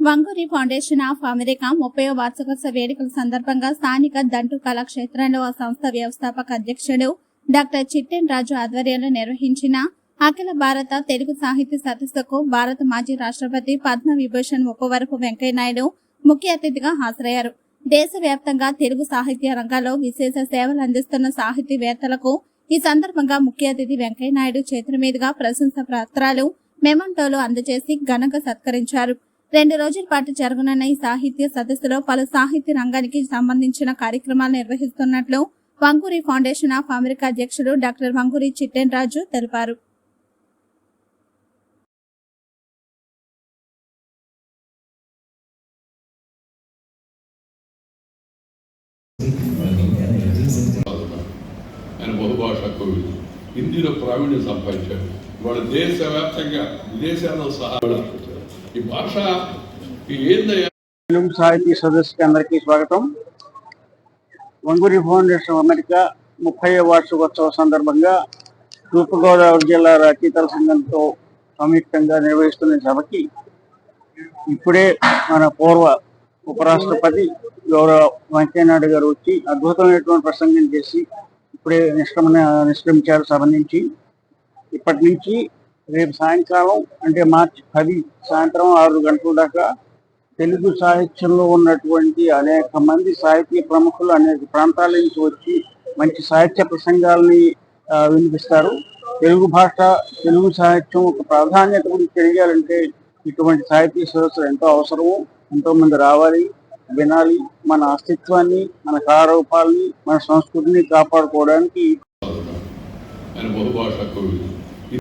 Vanguri foundation of America 30వ వార్షికోత్సవ వేడుకల సందర్భంగా స్థానిక దంటు కళాక్షేత్రంలో ఆ సంస్థ వ్యవస్థాపక అధ్యక్షుడు డాక్టర్ చిట్టెన్ రాజు ఆధ్వర్యంలో నిర్వహించిన అఖిల భారత తెలుగు సాహిత్య సదస్సుకు భారత మాజీ రాష్ట్రపతి పద్మ విభూషణ్ ఉపవరపు వెంకయ్యనాయుడు ముఖ్య అతిథిగా హాజరయ్యారు. దేశవ్యాప్తంగా తెలుగు సాహిత్య రంగాల్లో విశేష సేవలు అందిస్తున్న సాహితీవేత్తలకు ఈ సందర్భంగా ముఖ్య అతిథి వెంకయ్యనాయుడు చేతుల మీదుగా ప్రశంసా పత్రాలు, మెమంటోలు అందజేసి ఘనంగా సత్కరించారు. 2 రోజుల పాటు జరగనున్న ఈ సాహిత్య సదస్సులో పలు సాహిత్య రంగానికి సంబంధించిన కార్యక్రమాలు నిర్వహిస్తున్నట్లు వంగూరి ఫౌండేషన్ ఆఫ్ అమెరికా అధ్యక్షుడు డాక్టర్ వంగూరి చిట్టెన్ రాజు తెలిపారు. ఆయన బహుభాషా కవి, హిందీలో ప్రావీణ్యం సంపాదించాడు. వాళ్ళ దేశవ్యాప్తంగా విదేశాల్లో సహా ఈ భాష ఏందయ్యా. తెలుగు సాహితీ సదస్సుకి అందరికీ స్వాగతం. వంగూరి ఫౌండేషన్ అమెరికా 30వ వార్షికోత్సవ సందర్భంగా తూర్పుగోదావరి జిల్లా రచయితల సంఘంతో సంయుక్తంగా నిర్వహిస్తున్న సభకి ఇప్పుడే మన పూర్వ ఉపరాష్ట్రపతి గౌరవ వెంకయ్యనాయుడు గారు వచ్చి అద్భుతమైనటువంటి ప్రసంగం చేసి ఇప్పుడే నిష్క్రమించారు సభ నుంచి. ఇప్పటి నుంచి రేపు సాయంకాలం అంటే మార్చి 10 సాయంత్రం 6 గంటల దాకా తెలుగు సాహిత్యంలో ఉన్నటువంటి అనేక మంది సాహితీ ప్రముఖులు అనేక ప్రాంతాల నుంచి వచ్చి మంచి సాహిత్య ప్రసంగాల్ని వినిపిస్తారు. తెలుగు భాష, తెలుగు సాహిత్యం ఒక ప్రాధాన్యత గురించి తెలియాలంటే ఇటువంటి సాహితీ సదస్సులు ఎంతో అవసరము. ఎంతో మంది రావాలి, వినాలి. మన అస్తిత్వాన్ని, మన కళారూపాలని, మన సంస్కృతిని కాపాడుకోవడానికి ఆయన బహుభాషా కవి,